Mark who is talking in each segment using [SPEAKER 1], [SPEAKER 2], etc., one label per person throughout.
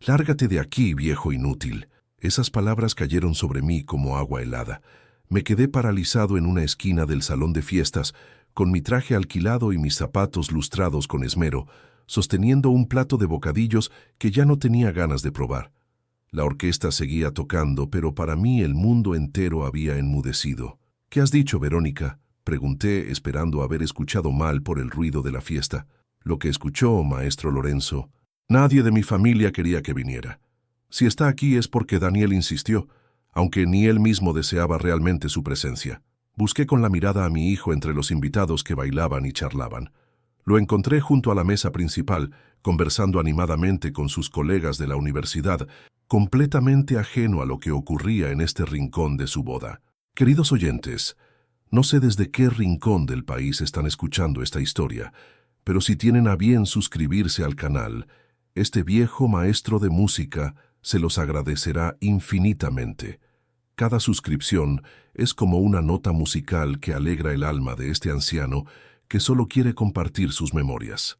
[SPEAKER 1] «Lárgate de aquí, viejo inútil». Esas palabras cayeron sobre mí como agua helada. Me quedé paralizado en una esquina del salón de fiestas, con mi traje alquilado y mis zapatos lustrados con esmero, sosteniendo un plato de bocadillos que ya no tenía ganas de probar. La orquesta seguía tocando, pero para mí el mundo entero había enmudecido. «¿Qué has dicho, Verónica?», pregunté, esperando haber escuchado mal por el ruido de la fiesta. «Lo que escuchó, maestro Lorenzo. Nadie de mi familia quería que viniera. Si está aquí es porque Daniel insistió, aunque ni él mismo deseaba realmente su presencia». Busqué con la mirada a mi hijo entre los invitados que bailaban y charlaban. Lo encontré junto a la mesa principal, conversando animadamente con sus colegas de la universidad, completamente ajeno a lo que ocurría en este rincón de su boda. Queridos oyentes, no sé desde qué rincón del país están escuchando esta historia, pero si tienen a bien suscribirse al canal, este viejo maestro de música se los agradecerá infinitamente. Cada suscripción es como una nota musical que alegra el alma de este anciano que solo quiere compartir sus memorias.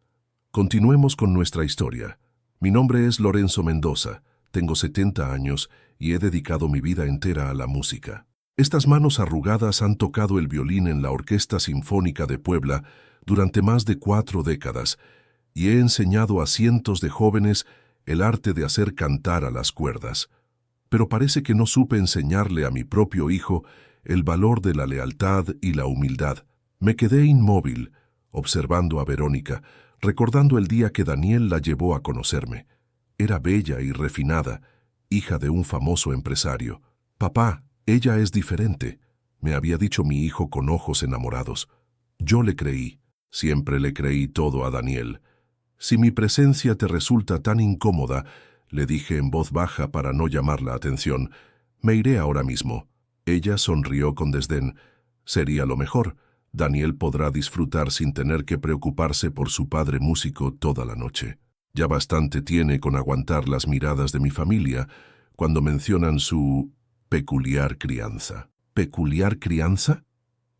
[SPEAKER 1] Continuemos con nuestra historia. Mi nombre es Lorenzo Mendoza, tengo 70 años y he dedicado mi vida entera a la música. Estas manos arrugadas han tocado el violín en la Orquesta Sinfónica de Puebla durante más de 4 décadas y he enseñado a cientos de jóvenes el arte de hacer cantar a las cuerdas. Pero parece que no supe enseñarle a mi propio hijo el valor de la lealtad y la humildad. Me quedé inmóvil, observando a Verónica, recordando el día que Daniel la llevó a conocerme. Era bella y refinada, hija de un famoso empresario. «Papá, ella es diferente», me había dicho mi hijo con ojos enamorados. Yo le creí, siempre le creí todo a Daniel. «Si mi presencia te resulta tan incómoda», le dije en voz baja para no llamar la atención, «me iré ahora mismo». Ella sonrió con desdén. «Sería lo mejor. Daniel podrá disfrutar sin tener que preocuparse por su padre músico toda la noche. Ya bastante tiene con aguantar las miradas de mi familia cuando mencionan su peculiar crianza». ¿Peculiar crianza?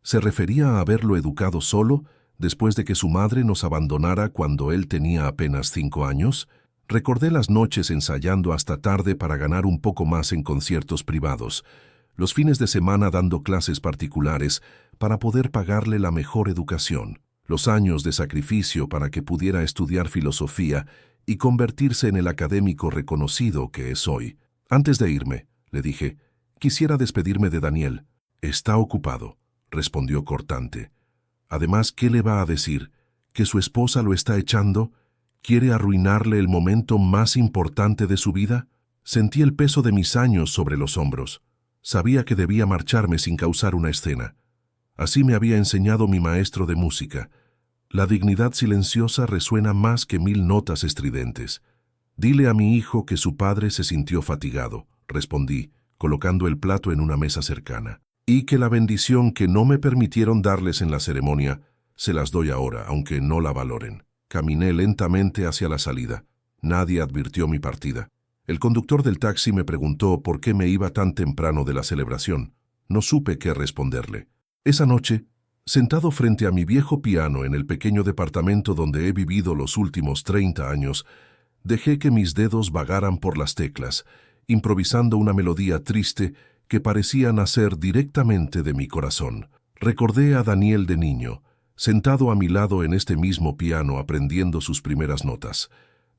[SPEAKER 1] ¿Se refería a haberlo educado solo después de que su madre nos abandonara cuando él tenía apenas 5 años? Recordé las noches ensayando hasta tarde para ganar un poco más en conciertos privados, los fines de semana dando clases particulares para poder pagarle la mejor educación, los años de sacrificio para que pudiera estudiar filosofía y convertirse en el académico reconocido que es hoy. «Antes de irme», le dije, «quisiera despedirme de Daniel». «Está ocupado», respondió cortante. «Además, ¿qué le va a decir? ¿Que su esposa lo está echando? ¿Quiere arruinarle el momento más importante de su vida?» Sentí el peso de mis años sobre los hombros. Sabía que debía marcharme sin causar una escena. Así me había enseñado mi maestro de música. La dignidad silenciosa resuena más que 1000 notas estridentes. «Dile a mi hijo que su padre se sintió fatigado», respondí, colocando el plato en una mesa cercana. «Y que la bendición que no me permitieron darles en la ceremonia, se las doy ahora, aunque no la valoren». Caminé lentamente hacia la salida. Nadie advirtió mi partida. El conductor del taxi me preguntó por qué me iba tan temprano de la celebración. No supe qué responderle. Esa noche, sentado frente a mi viejo piano en el pequeño departamento donde he vivido los últimos 30 años, dejé que mis dedos vagaran por las teclas, improvisando una melodía triste que parecía nacer directamente de mi corazón. Recordé a Daniel de niño, sentado a mi lado en este mismo piano aprendiendo sus primeras notas.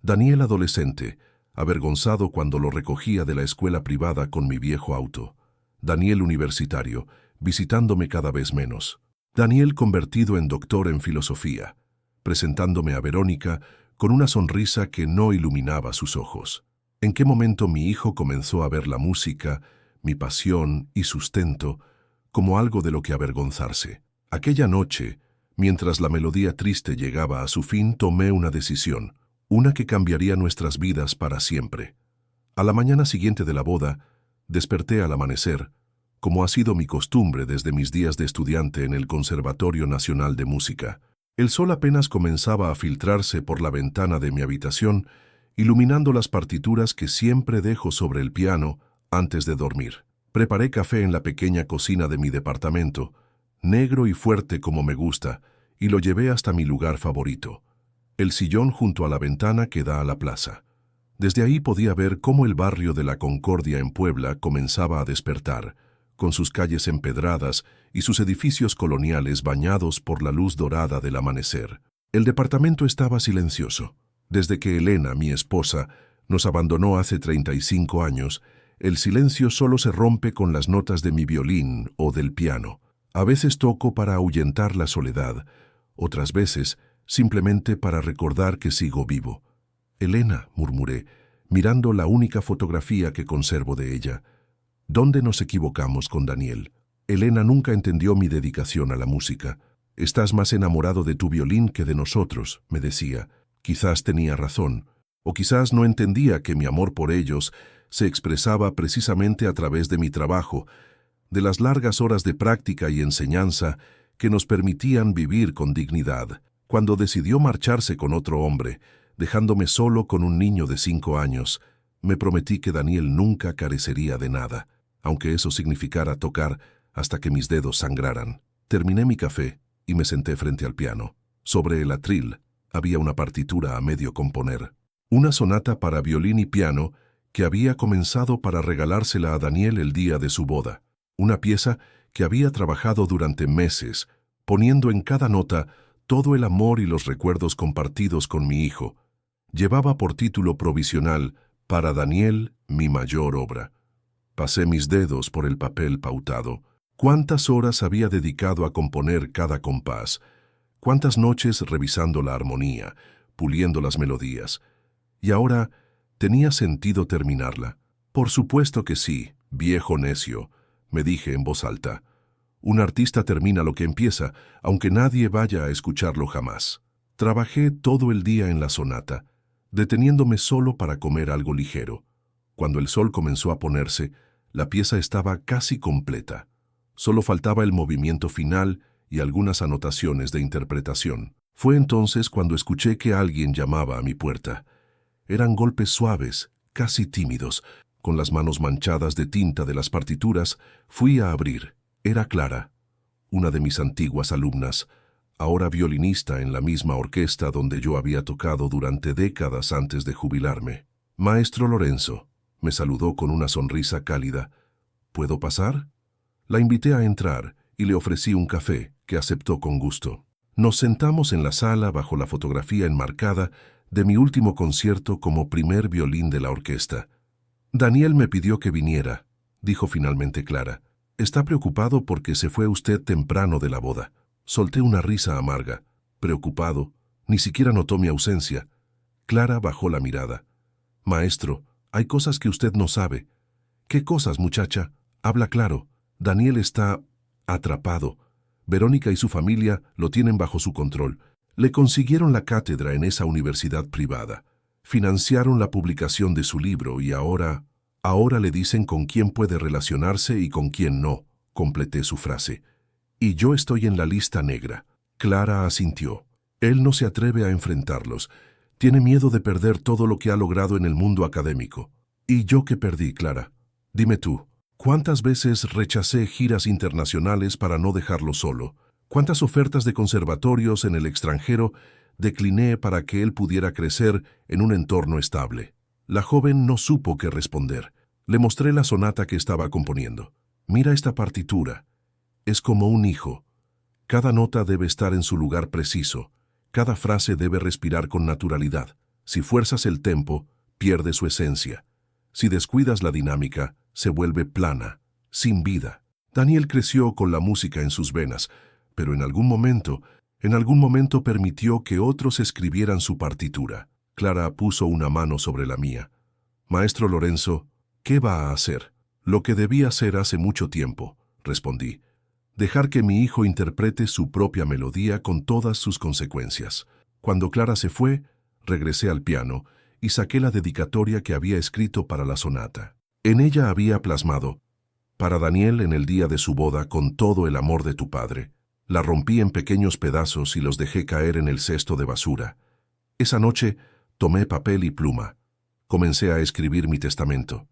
[SPEAKER 1] Daniel adolescente, avergonzado cuando lo recogía de la escuela privada con mi viejo auto. Daniel universitario, visitándome cada vez menos. Daniel convertido en doctor en filosofía, presentándome a Verónica con una sonrisa que no iluminaba sus ojos. ¿En qué momento mi hijo comenzó a ver la música, mi pasión y sustento, como algo de lo que avergonzarse? Aquella noche, mientras la melodía triste llegaba a su fin, tomé una decisión, una que cambiaría nuestras vidas para siempre. A la mañana siguiente de la boda, desperté al amanecer, como ha sido mi costumbre desde mis días de estudiante en el Conservatorio Nacional de Música. El sol apenas comenzaba a filtrarse por la ventana de mi habitación, iluminando las partituras que siempre dejo sobre el piano antes de dormir. Preparé café en la pequeña cocina de mi departamento, negro y fuerte como me gusta, y lo llevé hasta mi lugar favorito, el sillón junto a la ventana que da a la plaza. Desde ahí podía ver cómo el barrio de la Concordia en Puebla comenzaba a despertar, con sus calles empedradas y sus edificios coloniales bañados por la luz dorada del amanecer. El departamento estaba silencioso. Desde que Elena, mi esposa, nos abandonó hace 35 años, el silencio solo se rompe con las notas de mi violín o del piano. A veces toco para ahuyentar la soledad, otras veces simplemente para recordar que sigo vivo. Elena, murmuré, mirando la única fotografía que conservo de ella. ¿Dónde nos equivocamos con Daniel? Elena nunca entendió mi dedicación a la música. Estás más enamorado de tu violín que de nosotros, me decía. Quizás tenía razón, o quizás no entendía que mi amor por ellos se expresaba precisamente a través de mi trabajo, de las largas horas de práctica y enseñanza que nos permitían vivir con dignidad. Cuando decidió marcharse con otro hombre, dejándome solo con un niño de 5 años, me prometí que Daniel nunca carecería de nada, aunque eso significara tocar hasta que mis dedos sangraran. Terminé mi café y me senté frente al piano. Sobre el atril había una partitura a medio componer, una sonata para violín y piano que había comenzado para regalársela a Daniel el día de su boda, una pieza que había trabajado durante meses, poniendo en cada nota todo el amor y los recuerdos compartidos con mi hijo. Llevaba por título provisional «Para Daniel, mi mayor obra». Pasé mis dedos por el papel pautado. ¿Cuántas horas había dedicado a componer cada compás? ¿Cuántas noches revisando la armonía, puliendo las melodías? Y ahora, ¿tenía sentido terminarla? Por supuesto que sí, viejo necio, me dije en voz alta. Un artista termina lo que empieza, aunque nadie vaya a escucharlo jamás. Trabajé todo el día en la sonata, deteniéndome solo para comer algo ligero. Cuando el sol comenzó a ponerse, la pieza estaba casi completa. Solo faltaba el movimiento final y algunas anotaciones de interpretación. Fue entonces cuando escuché que alguien llamaba a mi puerta. Eran golpes suaves, casi tímidos. Con las manos manchadas de tinta de las partituras, fui a abrir. Era Clara, una de mis antiguas alumnas, ahora violinista en la misma orquesta donde yo había tocado durante décadas antes de jubilarme. «Maestro Lorenzo», me saludó con una sonrisa cálida. «¿Puedo pasar?» La invité a entrar y le ofrecí un café, que aceptó con gusto. Nos sentamos en la sala bajo la fotografía enmarcada de mi último concierto como primer violín de la orquesta. «Daniel me pidió que viniera», dijo finalmente Clara. «Está preocupado porque se fue usted temprano de la boda». Solté una risa amarga. Preocupado, ni siquiera notó mi ausencia. Clara bajó la mirada. «Maestro, hay cosas que usted no sabe». «¿Qué cosas, muchacha? Habla claro». «Daniel está atrapado. Verónica y su familia lo tienen bajo su control. Le consiguieron la cátedra en esa universidad privada. Financiaron la publicación de su libro y ahora le dicen con quién puede relacionarse y con quién no», completé su frase. «Y yo estoy en la lista negra». Clara asintió. «Él no se atreve a enfrentarlos. Tiene miedo de perder todo lo que ha logrado en el mundo académico». «¿Y yo qué perdí, Clara? Dime tú. ¿Cuántas veces rechacé giras internacionales para no dejarlo solo? ¿Cuántas ofertas de conservatorios en el extranjero decliné para que él pudiera crecer en un entorno estable?» La joven no supo qué responder. Le mostré la sonata que estaba componiendo. «Mira esta partitura. Es como un hijo. Cada nota debe estar en su lugar preciso. Cada frase debe respirar con naturalidad. Si fuerzas el tempo, pierde su esencia. Si descuidas la dinámica, se vuelve plana, sin vida». Daniel creció con la música en sus venas, pero en algún momento permitió que otros escribieran su partitura. Clara puso una mano sobre la mía. «Maestro Lorenzo, ¿qué va a hacer?» «Lo que debí hacer hace mucho tiempo», respondí. «Dejar que mi hijo interprete su propia melodía con todas sus consecuencias». Cuando Clara se fue, regresé al piano y saqué la dedicatoria que había escrito para la sonata. En ella había plasmado: «Para Daniel en el día de su boda con todo el amor de tu padre». La rompí en pequeños pedazos y los dejé caer en el cesto de basura. Esa noche tomé papel y pluma. Comencé a escribir mi testamento.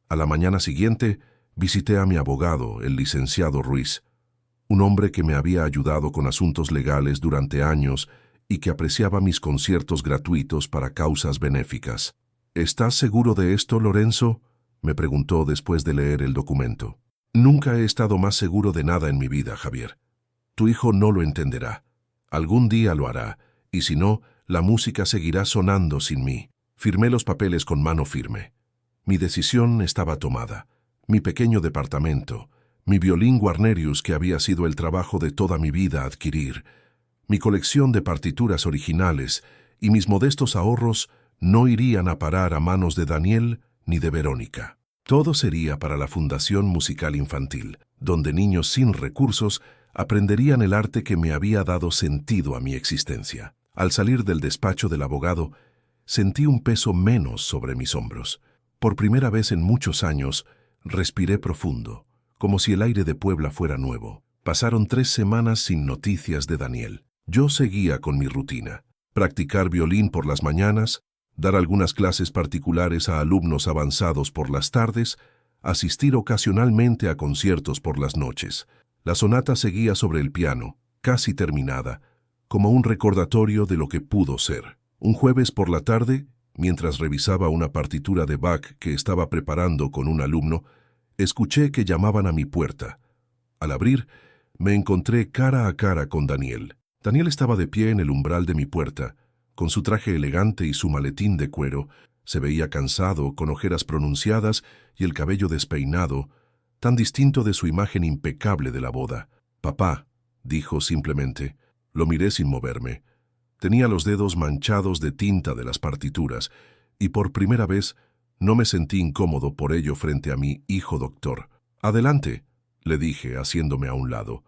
[SPEAKER 1] A la mañana siguiente visité a mi abogado, el licenciado Ruiz, un hombre que me había ayudado con asuntos legales durante años y que apreciaba mis conciertos gratuitos para causas benéficas. ¿Estás seguro de esto, Lorenzo?, me preguntó después de leer el documento. Nunca he estado más seguro de nada en mi vida, Javier. Tu hijo no lo entenderá. Algún día lo hará, y si no, la música seguirá sonando sin mí. Firmé los papeles con mano firme. Mi decisión estaba tomada. Mi pequeño departamento, mi violín Guarnerius que había sido el trabajo de toda mi vida adquirir, mi colección de partituras originales y mis modestos ahorros no irían a parar a manos de Daniel ni de Verónica. Todo sería para la Fundación Musical Infantil, donde niños sin recursos aprenderían el arte que me había dado sentido a mi existencia. Al salir del despacho del abogado, sentí un peso menos sobre mis hombros. Por primera vez en muchos años, respiré profundo, como si el aire de Puebla fuera nuevo. Pasaron 3 semanas sin noticias de Daniel. Yo seguía con mi rutina: practicar violín por las mañanas, dar algunas clases particulares a alumnos avanzados por las tardes, asistir ocasionalmente a conciertos por las noches. La sonata seguía sobre el piano, casi terminada, como un recordatorio de lo que pudo ser. Un jueves por la tarde, mientras revisaba una partitura de Bach que estaba preparando con un alumno, escuché que llamaban a mi puerta. Al abrir, me encontré cara a cara con Daniel. Daniel estaba de pie en el umbral de mi puerta, con su traje elegante y su maletín de cuero. Se veía cansado, con ojeras pronunciadas y el cabello despeinado, tan distinto de su imagen impecable de la boda. «Papá», dijo simplemente. Lo miré sin moverme. Tenía los dedos manchados de tinta de las partituras, y por primera vez no me sentí incómodo por ello frente a mi hijo doctor. «Adelante», le dije, haciéndome a un lado.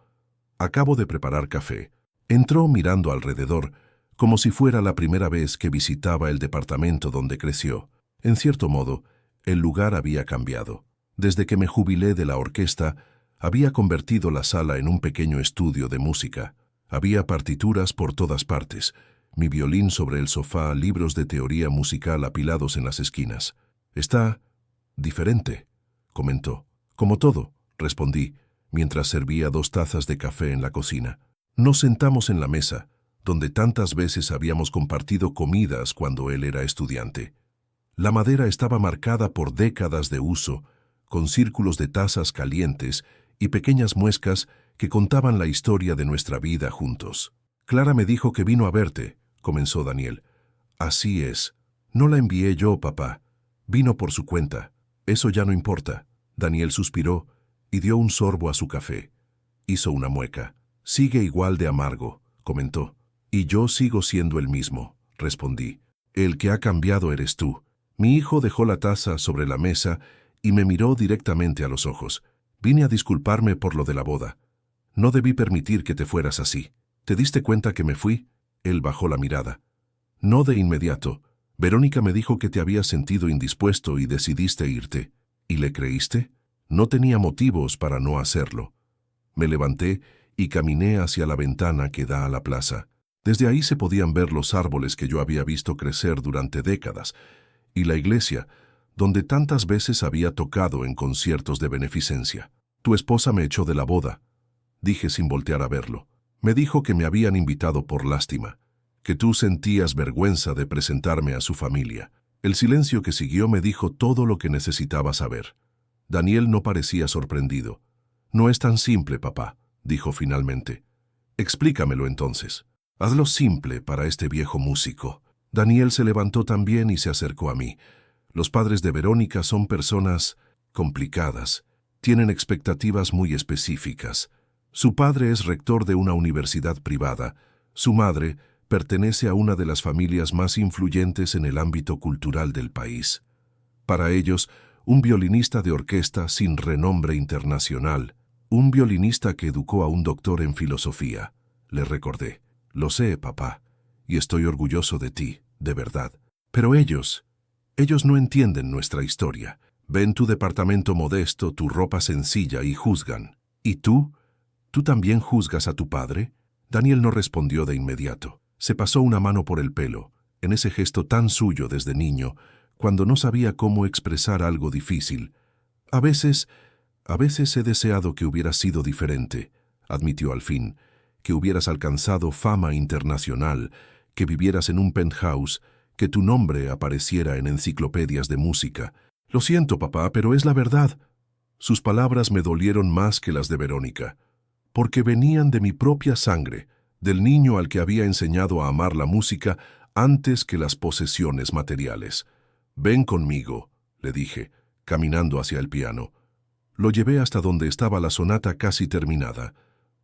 [SPEAKER 1] «Acabo de preparar café». Entró mirando alrededor, como si fuera la primera vez que visitaba el departamento donde creció. En cierto modo, el lugar había cambiado. Desde que me jubilé de la orquesta, había convertido la sala en un pequeño estudio de música. Había partituras por todas partes, mi violín sobre el sofá, libros de teoría musical apilados en las esquinas. «Está diferente», comentó. «Como todo», respondí, mientras servía 2 tazas de café en la cocina. Nos sentamos en la mesa, donde tantas veces habíamos compartido comidas cuando él era estudiante. La madera estaba marcada por décadas de uso, con círculos de tazas calientes y pequeñas muescas que contaban la historia de nuestra vida juntos. «Clara me dijo que vino a verte», comenzó Daniel. «Así es. No la envié yo, papá. Vino por su cuenta. Eso ya no importa». Daniel suspiró y dio un sorbo a su café. Hizo una mueca. «Sigue igual de amargo», comentó. «Y yo sigo siendo el mismo», respondí. «El que ha cambiado eres tú». Mi hijo dejó la taza sobre la mesa y me miró directamente a los ojos. «Vine a disculparme por lo de la boda. No debí permitir que te fueras así. ¿Te diste cuenta que me fui?» Él bajó la mirada. «No de inmediato. Verónica me dijo que te habías sentido indispuesto y decidiste irte. ¿Y le creíste?» «No tenía motivos para no hacerlo». Me levanté y caminé hacia la ventana que da a la plaza. Desde ahí se podían ver los árboles que yo había visto crecer durante décadas, y la iglesia, donde tantas veces había tocado en conciertos de beneficencia. «Tu esposa me echó de la boda», dije sin voltear a verlo. «Me dijo que me habían invitado por lástima, que tú sentías vergüenza de presentarme a su familia». El silencio que siguió me dijo todo lo que necesitaba saber. Daniel no parecía sorprendido. «No es tan simple, papá», dijo finalmente. «Explícamelo entonces. Hazlo simple para este viejo músico». Daniel se levantó también y se acercó a mí. «Los padres de Verónica son personas complicadas. Tienen expectativas muy específicas. Su padre es rector de una universidad privada. Su madre pertenece a una de las familias más influyentes en el ámbito cultural del país. Para ellos, un violinista de orquesta sin renombre internacional, un violinista que educó a un doctor en filosofía», le recordé. «Lo sé, papá, y estoy orgulloso de ti, de verdad. Pero ellos no entienden nuestra historia. Ven tu departamento modesto, tu ropa sencilla y juzgan. ¿Y tú? ¿Tú también juzgas a tu padre?» Daniel no respondió de inmediato. Se pasó una mano por el pelo, en ese gesto tan suyo desde niño, cuando no sabía cómo expresar algo difícil. A veces he deseado que hubieras sido diferente», admitió al fin, «que hubieras alcanzado fama internacional, que vivieras en un penthouse, que tu nombre apareciera en enciclopedias de música. Lo siento, papá, pero es la verdad. Sus palabras me dolieron más que las de Verónica, porque venían de mi propia sangre, del niño al que había enseñado a amar la música antes que las posesiones materiales. «Ven conmigo», le dije, caminando hacia el piano. Lo llevé hasta donde estaba la sonata casi terminada.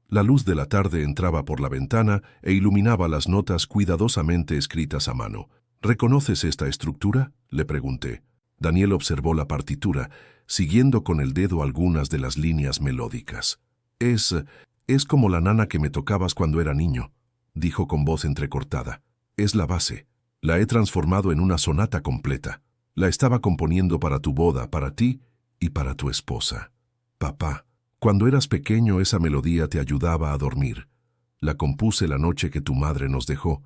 [SPEAKER 1] La luz de la tarde entraba por la ventana e iluminaba las notas cuidadosamente escritas a mano. «¿Reconoces esta estructura?», le pregunté. Daniel observó la partitura, siguiendo con el dedo algunas de las líneas melódicas. Es como la nana que me tocabas cuando era niño», dijo con voz entrecortada. «Es la base. La he transformado en una sonata completa. La estaba componiendo para tu boda, para ti y para tu esposa. Papá, cuando eras pequeño esa melodía te ayudaba a dormir. La compuse la noche que tu madre nos dejó,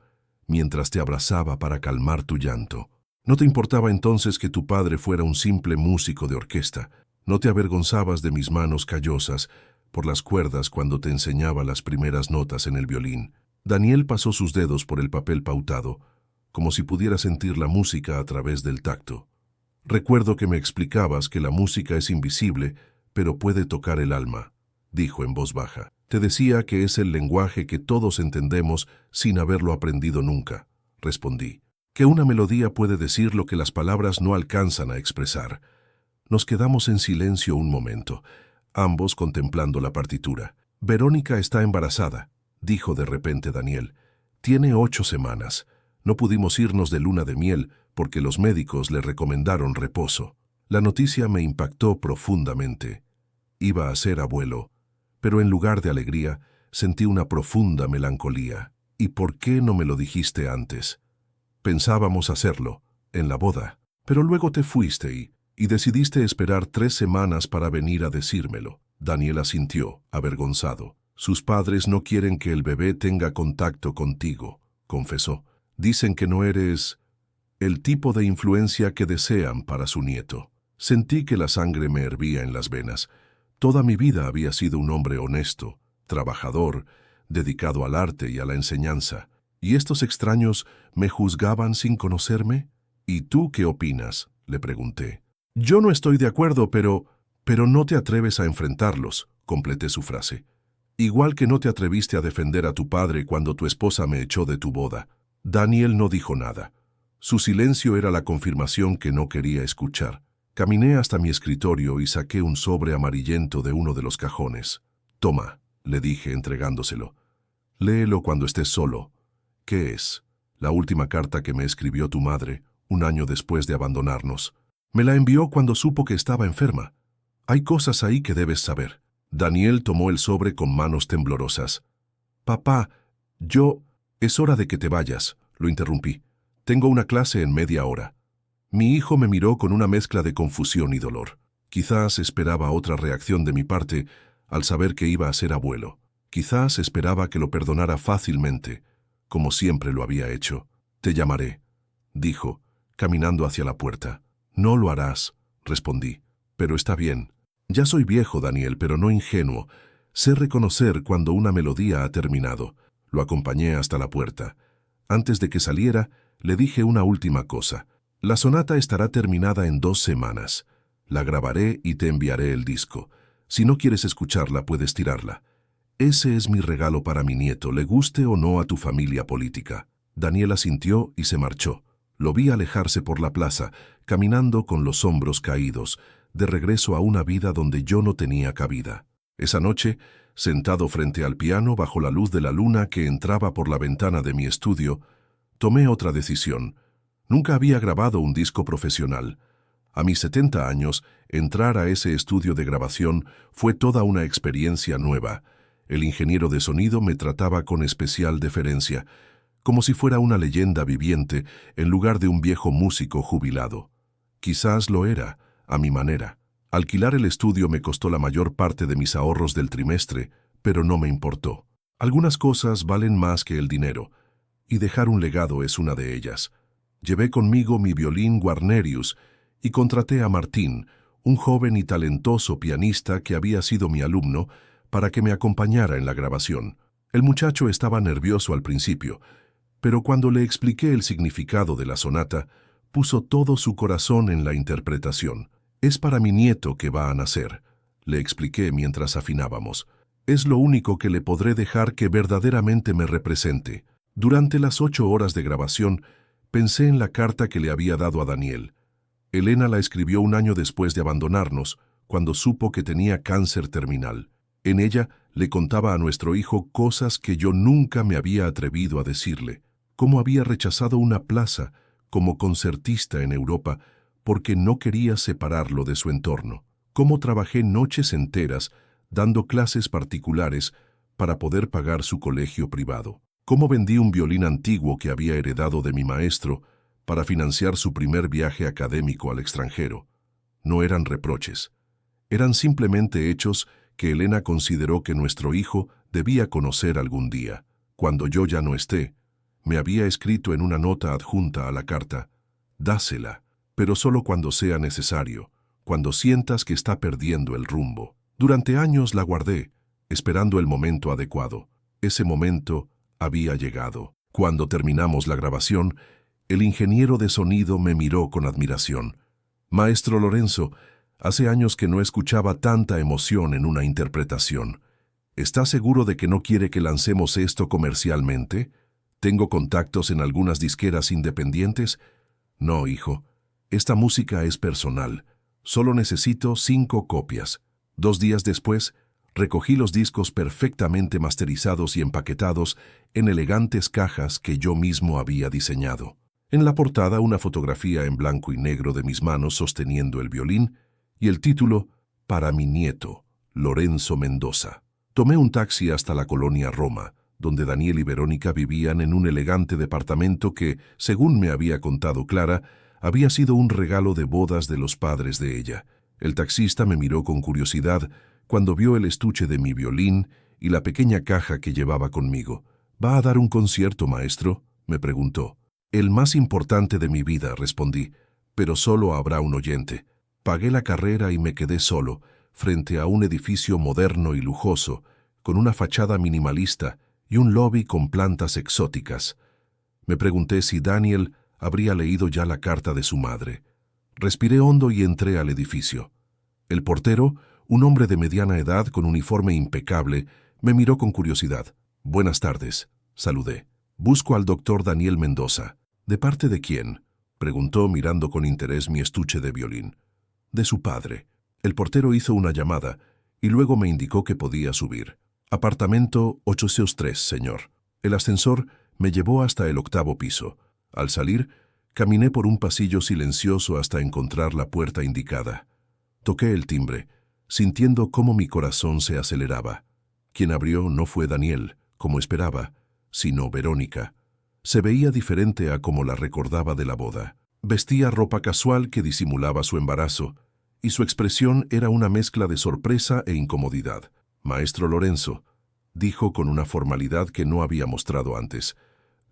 [SPEAKER 1] mientras te abrazaba para calmar tu llanto. No te importaba entonces que tu padre fuera un simple músico de orquesta. No te avergonzabas de mis manos callosas por las cuerdas cuando te enseñaba las primeras notas en el violín». Daniel pasó sus dedos por el papel pautado, como si pudiera sentir la música a través del tacto. «Recuerdo que me explicabas que la música es invisible, pero puede tocar el alma», dijo en voz baja. «Te decía que es el lenguaje que todos entendemos sin haberlo aprendido nunca», respondí. «Que una melodía puede decir lo que las palabras no alcanzan a expresar». Nos quedamos en silencio un momento, ambos contemplando la partitura. «Verónica está embarazada», dijo de repente Daniel. «Tiene 8 semanas. No pudimos irnos de luna de miel porque los médicos le recomendaron reposo». La noticia me impactó profundamente. Iba a ser abuelo, pero en lugar de alegría, sentí una profunda melancolía. «¿Y por qué no me lo dijiste antes?» «Pensábamos hacerlo, en la boda, pero luego te fuiste y decidiste esperar 3 semanas para venir a decírmelo». Daniel asintió, avergonzado. «Sus padres no quieren que el bebé tenga contacto contigo», confesó. «Dicen que no eres el tipo de influencia que desean para su nieto». Sentí que la sangre me hervía en las venas. Toda mi vida había sido un hombre honesto, trabajador, dedicado al arte y a la enseñanza. ¿Y estos extraños me juzgaban sin conocerme? «¿Y tú qué opinas?», le pregunté. «Yo no estoy de acuerdo, pero no te atreves a enfrentarlos», completé su frase. «Igual que no te atreviste a defender a tu padre cuando tu esposa me echó de tu boda». Daniel no dijo nada. Su silencio era la confirmación que no quería escuchar. Caminé hasta mi escritorio y saqué un sobre amarillento de uno de los cajones. «Toma», le dije entregándoselo. «Léelo cuando estés solo». «¿Qué es?» «La última carta que me escribió tu madre, un año después de abandonarnos. Me la envió cuando supo que estaba enferma. Hay cosas ahí que debes saber». Daniel tomó el sobre con manos temblorosas. «Papá, es hora de que te vayas», lo interrumpí. «Tengo una clase en media hora». Mi hijo me miró con una mezcla de confusión y dolor. Quizás esperaba otra reacción de mi parte al saber que iba a ser abuelo. Quizás esperaba que lo perdonara fácilmente, como siempre lo había hecho. «Te llamaré», dijo, caminando hacia la puerta. «No lo harás», respondí. «Pero está bien. Ya soy viejo, Daniel, pero no ingenuo. Sé reconocer cuando una melodía ha terminado». Lo acompañé hasta la puerta. Antes de que saliera, le dije una última cosa. «La sonata estará terminada en 2 semanas. La grabaré y te enviaré el disco. Si no quieres escucharla, puedes tirarla. Ese es mi regalo para mi nieto, le guste o no a tu familia política». Daniel asintió y se marchó. Lo vi alejarse por la plaza, caminando con los hombros caídos, de regreso a una vida donde yo no tenía cabida. Esa noche, sentado frente al piano bajo la luz de la luna que entraba por la ventana de mi estudio, tomé otra decisión. Nunca había grabado un disco profesional. A mis 70 años, entrar a ese estudio de grabación fue toda una experiencia nueva. El ingeniero de sonido me trataba con especial deferencia, como si fuera una leyenda viviente en lugar de un viejo músico jubilado. Quizás lo era, a mi manera. Alquilar el estudio me costó la mayor parte de mis ahorros del trimestre, pero no me importó. Algunas cosas valen más que el dinero, y dejar un legado es una de ellas. Llevé conmigo mi violín Guarnerius y contraté a Martín, un joven y talentoso pianista que había sido mi alumno, para que me acompañara en la grabación. El muchacho estaba nervioso al principio, Pero cuando le expliqué el significado de la sonata, puso todo su corazón en la interpretación. «Es para mi nieto que va a nacer», le expliqué mientras afinábamos. «Es lo único que le podré dejar que verdaderamente me represente». Durante las 8 horas de grabación, pensé en la carta que le había dado a Daniel. Elena la escribió un año después de abandonarnos, cuando supo que tenía cáncer terminal. En ella le contaba a nuestro hijo cosas que yo nunca me había atrevido a decirle. Cómo había rechazado una plaza como concertista en Europa porque no quería separarlo de su entorno. Cómo trabajé noches enteras dando clases particulares para poder pagar su colegio privado. Cómo vendí un violín antiguo que había heredado de mi maestro para financiar su primer viaje académico al extranjero. No eran reproches. Eran simplemente hechos que Elena consideró que nuestro hijo debía conocer algún día. Cuando yo ya no esté, me había escrito en una nota adjunta a la carta: «Dásela, pero solo cuando sea necesario, cuando sientas que está perdiendo el rumbo». Durante años la guardé, esperando el momento adecuado. Ese momento había llegado. Cuando terminamos la grabación, el ingeniero de sonido me miró con admiración. «Maestro Lorenzo, hace años que no escuchaba tanta emoción en una interpretación. ¿Está seguro de que no quiere que lancemos esto comercialmente? ¿Tengo contactos en algunas disqueras independientes?» «No, hijo. Esta música es personal. Solo necesito 5 copias». 2 días después, recogí los discos perfectamente masterizados y empaquetados en elegantes cajas que yo mismo había diseñado. En la portada, una fotografía en blanco y negro de mis manos sosteniendo el violín y el título: «Para mi nieto, Lorenzo Mendoza». Tomé un taxi hasta la colonia Roma, donde Daniel y Verónica vivían en un elegante departamento que, según me había contado Clara, había sido un regalo de bodas de los padres de ella. El taxista me miró con curiosidad cuando vio el estuche de mi violín y la pequeña caja que llevaba conmigo. «¿Va a dar un concierto, maestro?», me preguntó. «El más importante de mi vida», respondí, «pero solo habrá un oyente». Pagué la carrera y me quedé solo, frente a un edificio moderno y lujoso, con una fachada minimalista y un lobby con plantas exóticas. Me pregunté si Daniel habría leído ya la carta de su madre. Respiré hondo y entré al edificio. El portero, un hombre de mediana edad con uniforme impecable, me miró con curiosidad. «Buenas tardes», saludé. «Busco al doctor Daniel Mendoza». «¿De parte de quién?», preguntó mirando con interés mi estuche de violín. «De su padre». El portero hizo una llamada y luego me indicó que podía subir. «Apartamento 803, señor». El ascensor me llevó hasta el 8º piso. Al salir, caminé por un pasillo silencioso hasta encontrar la puerta indicada. Toqué el timbre, sintiendo cómo mi corazón se aceleraba. Quien abrió no fue Daniel, como esperaba, sino Verónica. Se veía diferente a como la recordaba de la boda. Vestía ropa casual que disimulaba su embarazo, y su expresión era una mezcla de sorpresa e incomodidad. «Maestro Lorenzo», dijo con una formalidad que no había mostrado antes.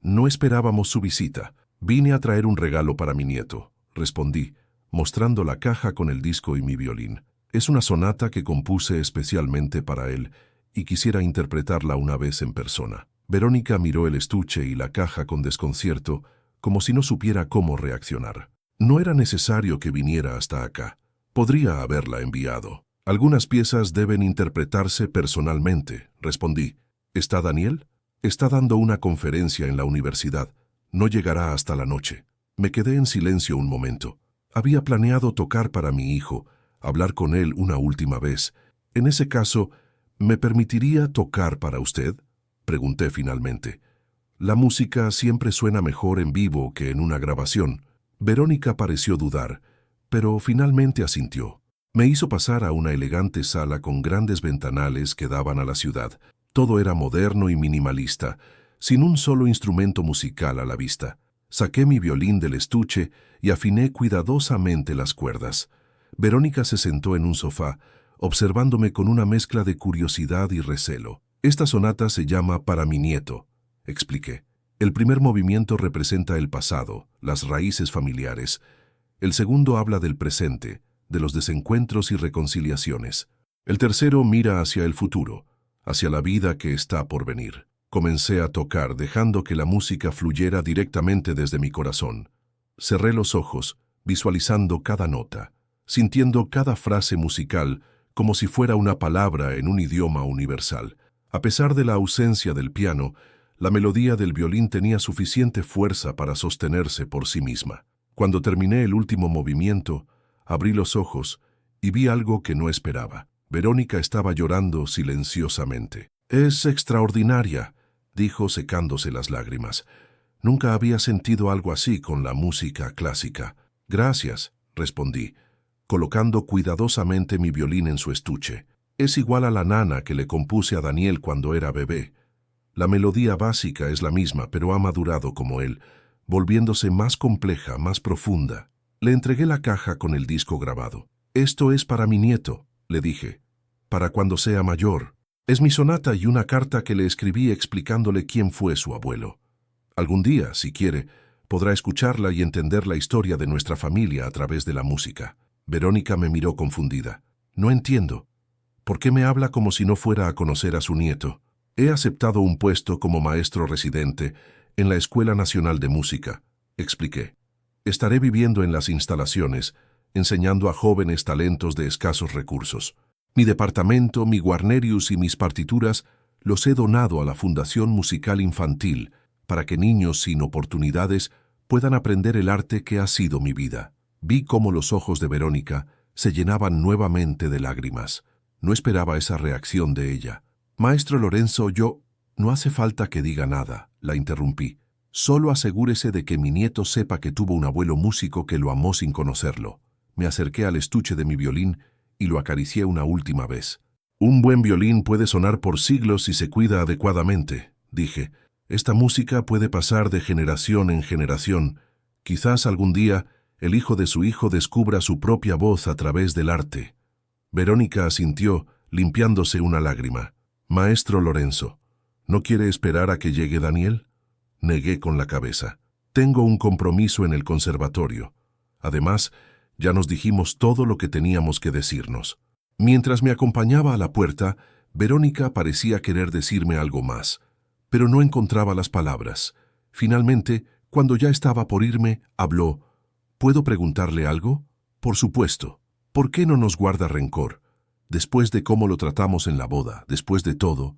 [SPEAKER 1] «No esperábamos su visita. Vine a traer un regalo para mi nieto», respondí, mostrando la caja con el disco y mi violín. «Es una sonata que compuse especialmente para él y quisiera interpretarla una vez en persona». Verónica miró el estuche y la caja con desconcierto, como si no supiera cómo reaccionar. «No era necesario que viniera hasta acá. Podría haberla enviado. Algunas piezas deben interpretarse personalmente», respondí. «¿Está Daniel?» «Está dando una conferencia en la universidad. No llegará hasta la noche». Me quedé en silencio un momento. Había planeado tocar para mi hijo, hablar con él una última vez. «En ese caso, ¿me permitiría tocar para usted?», pregunté finalmente. «La música siempre suena mejor en vivo que en una grabación». Verónica pareció dudar, pero finalmente asintió. Me hizo pasar a una elegante sala con grandes ventanales que daban a la ciudad. Todo era moderno y minimalista, sin un solo instrumento musical a la vista. Saqué mi violín del estuche y afiné cuidadosamente las cuerdas. Verónica se sentó en un sofá, observándome con una mezcla de curiosidad y recelo. «Esta sonata se llama Para mi nieto», expliqué. «El primer movimiento representa el pasado, las raíces familiares. El segundo habla del presente, de los desencuentros y reconciliaciones. El tercero mira hacia el futuro, hacia la vida que está por venir». Comencé a tocar, dejando que la música fluyera directamente desde mi corazón. Cerré los ojos, visualizando cada nota, sintiendo cada frase musical como si fuera una palabra en un idioma universal. A pesar de la ausencia del piano, la melodía del violín tenía suficiente fuerza para sostenerse por sí misma. Cuando terminé el último movimiento, abrí los ojos y vi algo que no esperaba. Verónica estaba llorando silenciosamente. «Es extraordinaria», dijo secándose las lágrimas. «Nunca había sentido algo así con la música clásica». «Gracias», respondí, colocando cuidadosamente mi violín en su estuche. «Es igual a la nana que le compuse a Daniel cuando era bebé. La melodía básica es la misma, pero ha madurado como él, volviéndose más compleja, más profunda». Le entregué la caja con el disco grabado. «Esto es para mi nieto», le dije, «para cuando sea mayor. Es mi sonata y una carta que le escribí explicándole quién fue su abuelo. Algún día, si quiere, podrá escucharla y entender la historia de nuestra familia a través de la música». Verónica me miró confundida. «No entiendo. ¿Por qué me habla como si no fuera a conocer a su nieto?» «He aceptado un puesto como maestro residente en la Escuela Nacional de Música», expliqué. «Estaré viviendo en las instalaciones, enseñando a jóvenes talentos de escasos recursos. Mi departamento, mi Guarnerius y mis partituras los he donado a la Fundación Musical Infantil para que niños sin oportunidades puedan aprender el arte que ha sido mi vida». Vi cómo los ojos de Verónica se llenaban nuevamente de lágrimas. No esperaba esa reacción de ella. «Maestro Lorenzo, no hace falta que diga nada», la interrumpí. «Solo asegúrese de que mi nieto sepa que tuvo un abuelo músico que lo amó sin conocerlo». Me acerqué al estuche de mi violín y lo acaricié una última vez. «Un buen violín puede sonar por siglos si se cuida adecuadamente», dije. «Esta música puede pasar de generación en generación. Quizás algún día el hijo de su hijo descubra su propia voz a través del arte». Verónica asintió, limpiándose una lágrima. «Maestro Lorenzo, ¿no quiere esperar a que llegue Daniel?». Negué con la cabeza. «Tengo un compromiso en el conservatorio. Además, ya nos dijimos todo lo que teníamos que decirnos». Mientras me acompañaba a la puerta, Verónica parecía querer decirme algo más, pero no encontraba las palabras. Finalmente, cuando ya estaba por irme, habló. «¿Puedo preguntarle algo?». «Por supuesto. ¿Por qué no nos guarda rencor? Después de cómo lo tratamos en la boda, después de todo».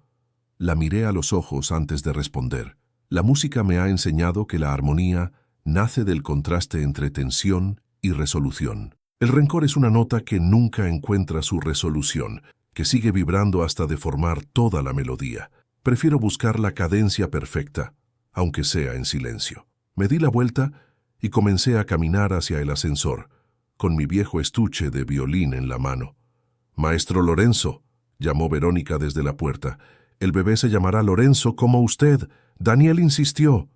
[SPEAKER 1] La miré a los ojos antes de responder. La música me ha enseñado que la armonía nace del contraste entre tensión y resolución. El rencor es una nota que nunca encuentra su resolución, que sigue vibrando hasta deformar toda la melodía. Prefiero buscar la cadencia perfecta, aunque sea en silencio. Me di la vuelta y comencé a caminar hacia el ascensor, con mi viejo estuche de violín en la mano. «Maestro Lorenzo», llamó Verónica desde la puerta. «El bebé se llamará Lorenzo como usted. Daniel insistió».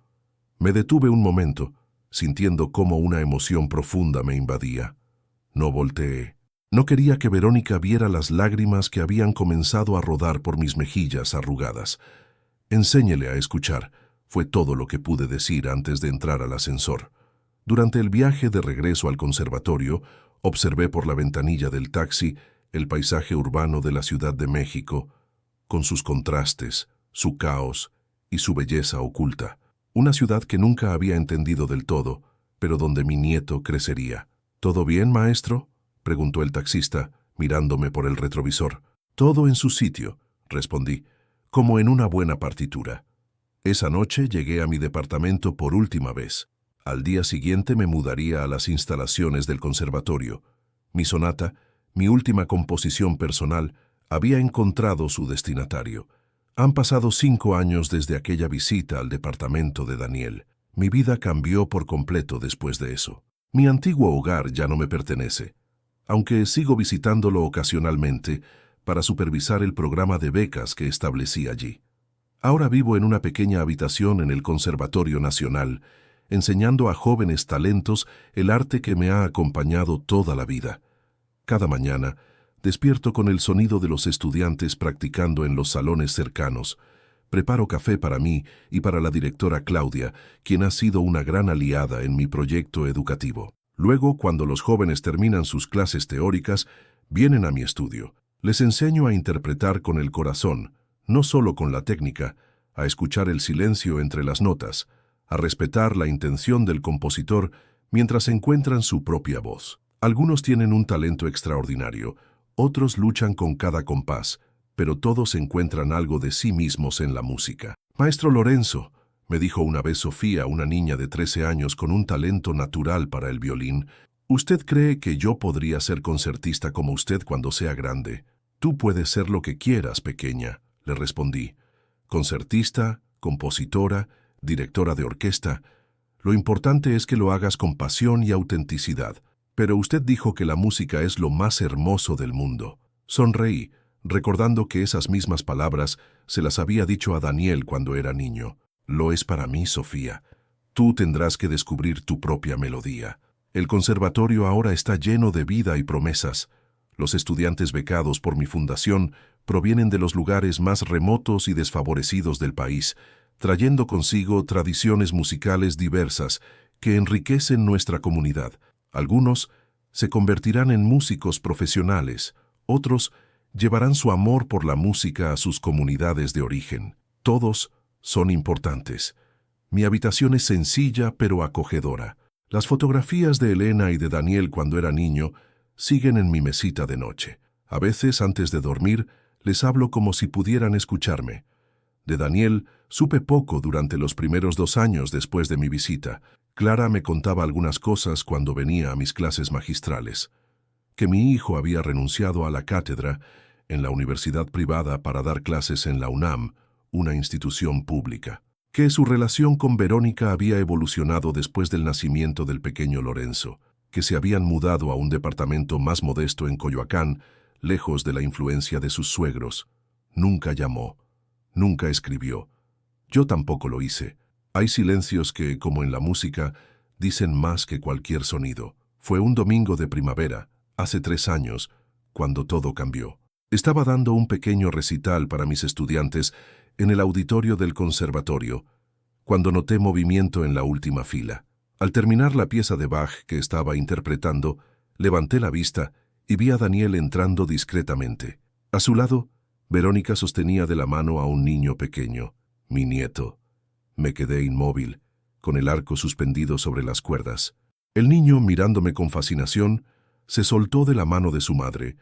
[SPEAKER 1] Me detuve un momento, sintiendo cómo una emoción profunda me invadía. No volteé. No quería que Verónica viera las lágrimas que habían comenzado a rodar por mis mejillas arrugadas. «Enséñele a escuchar», fue todo lo que pude decir antes de entrar al ascensor. Durante el viaje de regreso al conservatorio, observé por la ventanilla del taxi el paisaje urbano de la Ciudad de México, con sus contrastes, su caos y su belleza oculta. Una ciudad que nunca había entendido del todo, pero donde mi nieto crecería. «¿Todo bien, maestro?», preguntó el taxista, mirándome por el retrovisor. «Todo en su sitio», respondí, como en una buena partitura. Esa noche llegué a mi departamento por última vez. Al día siguiente me mudaría a las instalaciones del conservatorio. Mi sonata, mi última composición personal, había encontrado su destinatario. Han pasado 5 años desde aquella visita al departamento de Daniel. Mi vida cambió por completo después de eso. Mi antiguo hogar ya no me pertenece, aunque sigo visitándolo ocasionalmente para supervisar el programa de becas que establecí allí. Ahora vivo en una pequeña habitación en el Conservatorio Nacional, enseñando a jóvenes talentos el arte que me ha acompañado toda la vida. Cada mañana, despierto con el sonido de los estudiantes practicando en los salones cercanos. Preparo café para mí y para la directora Claudia, quien ha sido una gran aliada en mi proyecto educativo. Luego, cuando los jóvenes terminan sus clases teóricas, vienen a mi estudio. Les enseño a interpretar con el corazón, no solo con la técnica, a escuchar el silencio entre las notas, a respetar la intención del compositor mientras encuentran su propia voz. Algunos tienen un talento extraordinario, otros luchan con cada compás, pero todos encuentran algo de sí mismos en la música. Maestro Lorenzo, me dijo una vez Sofía, una niña de 13 años con un talento natural para el violín, ¿usted cree que yo podría ser concertista como usted cuando sea grande? Tú puedes ser lo que quieras, pequeña, le respondí. Concertista, compositora, directora de orquesta. Lo importante es que lo hagas con pasión y autenticidad. Pero usted dijo que la música es lo más hermoso del mundo. Sonreí, recordando que esas mismas palabras se las había dicho a Daniel cuando era niño. Lo es para mí, Sofía. Tú tendrás que descubrir tu propia melodía. El conservatorio ahora está lleno de vida y promesas. Los estudiantes becados por mi fundación provienen de los lugares más remotos y desfavorecidos del país, trayendo consigo tradiciones musicales diversas que enriquecen nuestra comunidad. Algunos se convertirán en músicos profesionales, otros llevarán su amor por la música a sus comunidades de origen. Todos son importantes. Mi habitación es sencilla pero acogedora. Las fotografías de Elena y de Daniel cuando era niño siguen en mi mesita de noche. A veces, antes de dormir, les hablo como si pudieran escucharme. De Daniel supe poco durante los primeros 2 años después de mi visita. Clara me contaba algunas cosas cuando venía a mis clases magistrales. Que mi hijo había renunciado a la cátedra en la universidad privada para dar clases en la UNAM, una institución pública. Que su relación con Verónica había evolucionado después del nacimiento del pequeño Lorenzo. Que se habían mudado a un departamento más modesto en Coyoacán, lejos de la influencia de sus suegros. Nunca llamó. Nunca escribió. Yo tampoco lo hice. Hay silencios que, como en la música, dicen más que cualquier sonido. Fue un domingo de primavera, hace 3 años, cuando todo cambió. Estaba dando un pequeño recital para mis estudiantes en el auditorio del conservatorio, cuando noté movimiento en la última fila. Al terminar la pieza de Bach que estaba interpretando, levanté la vista y vi a Daniel entrando discretamente. A su lado, Verónica sostenía de la mano a un niño pequeño, mi nieto. Me quedé inmóvil, con el arco suspendido sobre las cuerdas. El niño, mirándome con fascinación, se soltó de la mano de su madre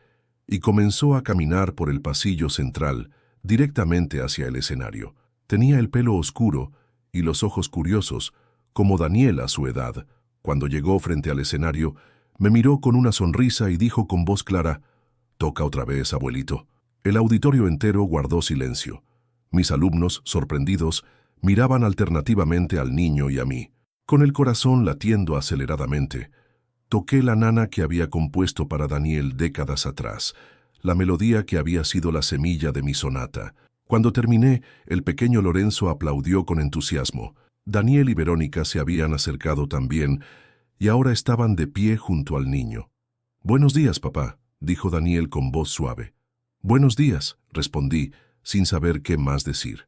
[SPEAKER 1] y comenzó a caminar por el pasillo central, directamente hacia el escenario. Tenía el pelo oscuro y los ojos curiosos, como Daniel a su edad. Cuando llegó frente al escenario, me miró con una sonrisa y dijo con voz clara, «Toca otra vez, abuelito». El auditorio entero guardó silencio. Mis alumnos, sorprendidos, miraban alternativamente al niño y a mí. Con el corazón latiendo aceleradamente, toqué la nana que había compuesto para Daniel décadas atrás, la melodía que había sido la semilla de mi sonata. Cuando terminé, el pequeño Lorenzo aplaudió con entusiasmo. Daniel y Verónica se habían acercado también y ahora estaban de pie junto al niño. «Buenos días, papá», dijo Daniel con voz suave. «Buenos días», respondí, sin saber qué más decir.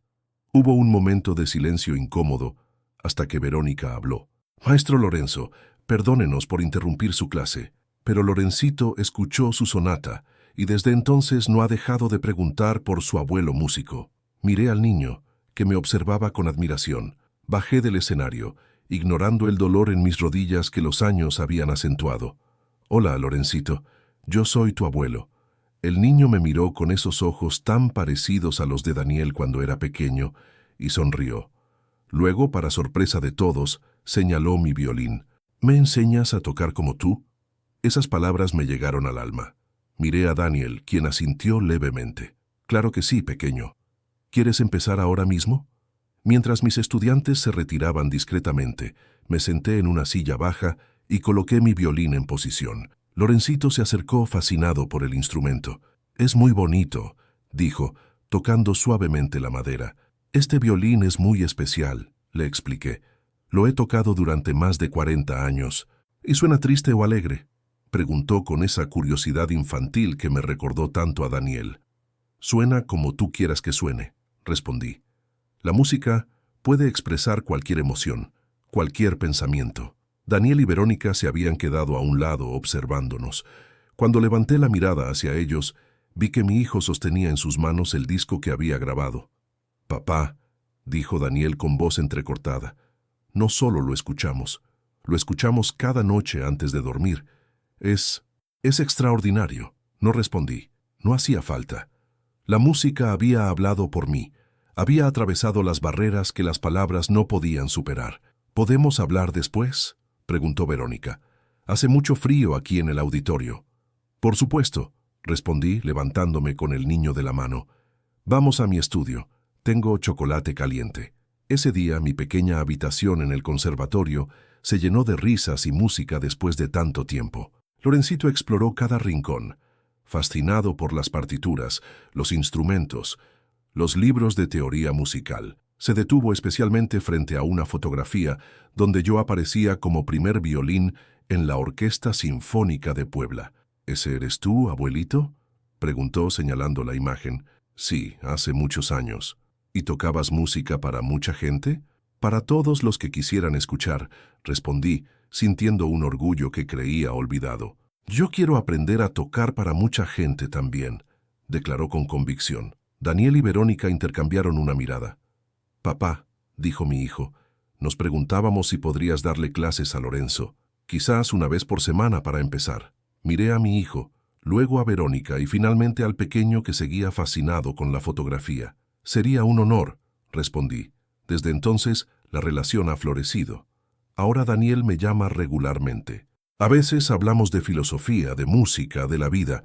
[SPEAKER 1] Hubo un momento de silencio incómodo, hasta que Verónica habló. «Maestro Lorenzo, perdónenos por interrumpir su clase, pero Lorencito escuchó su sonata y desde entonces no ha dejado de preguntar por su abuelo músico». Miré al niño, que me observaba con admiración. Bajé del escenario, ignorando el dolor en mis rodillas que los años habían acentuado. «Hola, Lorencito, yo soy tu abuelo». El niño me miró con esos ojos tan parecidos a los de Daniel cuando era pequeño y sonrió. Luego, para sorpresa de todos, señaló mi violín. «¿Me enseñas a tocar como tú?». Esas palabras me llegaron al alma. Miré a Daniel, quien asintió levemente. «Claro que sí, pequeño. ¿Quieres empezar ahora mismo?». Mientras mis estudiantes se retiraban discretamente, me senté en una silla baja y coloqué mi violín en posición. Lorencito se acercó fascinado por el instrumento. «Es muy bonito», dijo, tocando suavemente la madera. «Este violín es muy especial», le expliqué. «Lo he tocado durante más de 40 años». «¿Y suena triste o alegre?», preguntó con esa curiosidad infantil que me recordó tanto a Daniel. «Suena como tú quieras que suene», respondí. La música puede expresar cualquier emoción, cualquier pensamiento. Daniel y Verónica se habían quedado a un lado observándonos. Cuando levanté la mirada hacia ellos, vi que mi hijo sostenía en sus manos el disco que había grabado. «Papá», dijo Daniel con voz entrecortada. No solo lo escuchamos cada noche antes de dormir. Es extraordinario. No respondí. No hacía falta. La música había hablado por mí. Había atravesado las barreras que las palabras no podían superar. ¿Podemos hablar después?, preguntó Verónica. Hace mucho frío aquí en el auditorio. Por supuesto, respondí levantándome con el niño de la mano. Vamos a mi estudio. Tengo chocolate caliente. Ese día mi pequeña habitación en el conservatorio se llenó de risas y música después de tanto tiempo. Lorencito exploró cada rincón, fascinado por las partituras, los instrumentos, los libros de teoría musical. Se detuvo especialmente frente a una fotografía donde yo aparecía como primer violín en la Orquesta Sinfónica de Puebla. ¿Ese eres tú, abuelito?, preguntó señalando la imagen. Sí, hace muchos años. ¿Y tocabas música para mucha gente? Para todos los que quisieran escuchar, respondí, sintiendo un orgullo que creía olvidado. Yo quiero aprender a tocar para mucha gente también, declaró con convicción. Daniel y Verónica intercambiaron una mirada. Papá, dijo mi hijo, nos preguntábamos si podrías darle clases a Lorenzo, quizás una vez por semana para empezar. Miré a mi hijo, luego a Verónica y finalmente al pequeño que seguía fascinado con la fotografía. Sería un honor, respondí. Desde entonces, la relación ha florecido. Ahora Daniel me llama regularmente. A veces hablamos de filosofía, de música, de la vida.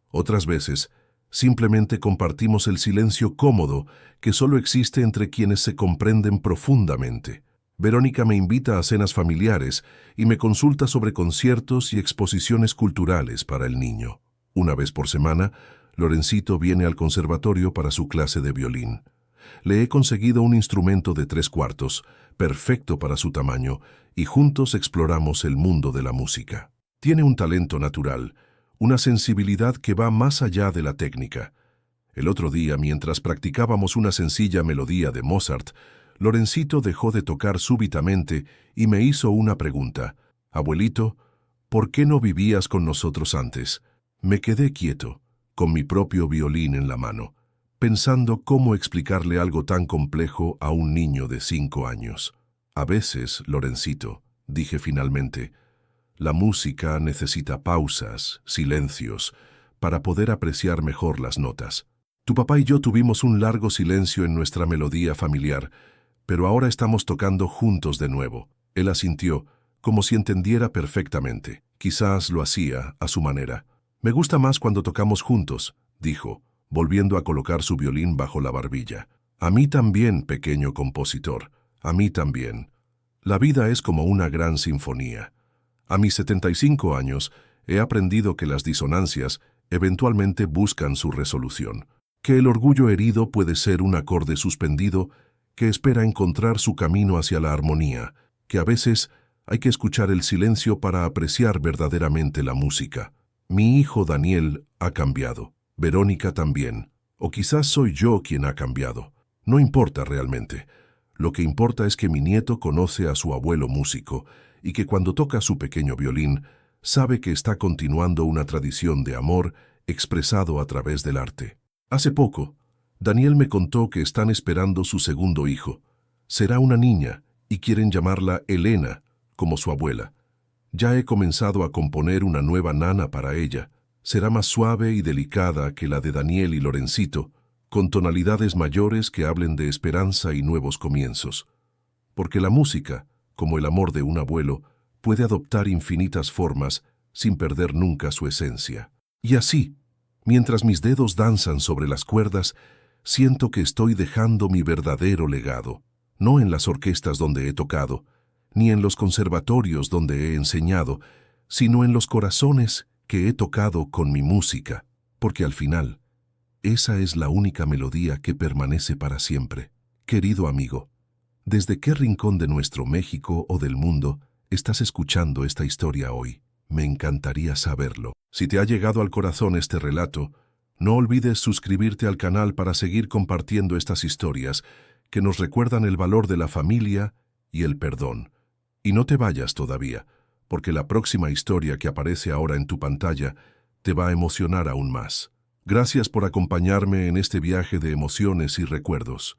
[SPEAKER 1] Otras veces, simplemente compartimos el silencio cómodo que solo existe entre quienes se comprenden profundamente. Verónica me invita a cenas familiares y me consulta sobre conciertos y exposiciones culturales para el niño. Una vez por semana, Lorencito viene al conservatorio para su clase de violín. Le he conseguido un instrumento de 3/4, perfecto para su tamaño, y juntos exploramos el mundo de la música. Tiene un talento natural, una sensibilidad que va más allá de la técnica. El otro día, mientras practicábamos una sencilla melodía de Mozart, Lorencito dejó de tocar súbitamente y me hizo una pregunta. Abuelito, ¿por qué no vivías con nosotros antes? Me quedé quieto, con mi propio violín en la mano, pensando cómo explicarle algo tan complejo a un niño de 5 años. A veces, Lorencito, dije finalmente, la música necesita pausas, silencios, para poder apreciar mejor las notas. Tu papá y yo tuvimos un largo silencio en nuestra melodía familiar, pero ahora estamos tocando juntos de nuevo. Él asintió, como si entendiera perfectamente. Quizás lo hacía a su manera. Me gusta más cuando tocamos juntos, dijo, volviendo a colocar su violín bajo la barbilla. A mí también, pequeño compositor, a mí también. La vida es como una gran sinfonía. A mis 75 años he aprendido que las disonancias eventualmente buscan su resolución, que el orgullo herido puede ser un acorde suspendido que espera encontrar su camino hacia la armonía, que a veces hay que escuchar el silencio para apreciar verdaderamente la música. Mi hijo Daniel ha cambiado. Verónica también, o quizás soy yo quien ha cambiado. No importa realmente. Lo que importa es que mi nieto conoce a su abuelo músico y que cuando toca su pequeño violín, sabe que está continuando una tradición de amor expresado a través del arte. Hace poco, Daniel me contó que están esperando su segundo hijo. Será una niña y quieren llamarla Elena, como su abuela. Ya he comenzado a componer una nueva nana para ella. Será más suave y delicada que la de Daniel y Lorencito, con tonalidades mayores que hablen de esperanza y nuevos comienzos. Porque la música, como el amor de un abuelo, puede adoptar infinitas formas sin perder nunca su esencia. Y así, mientras mis dedos danzan sobre las cuerdas, siento que estoy dejando mi verdadero legado, no en las orquestas donde he tocado, ni en los conservatorios donde he enseñado, sino en los corazones que he tocado con mi música, porque al final, esa es la única melodía que permanece para siempre. Querido amigo, ¿desde qué rincón de nuestro México o del mundo estás escuchando esta historia hoy? Me encantaría saberlo. Si te ha llegado al corazón este relato, no olvides suscribirte al canal para seguir compartiendo estas historias que nos recuerdan el valor de la familia y el perdón. Y no te vayas todavía, porque la próxima historia que aparece ahora en tu pantalla te va a emocionar aún más. Gracias por acompañarme en este viaje de emociones y recuerdos.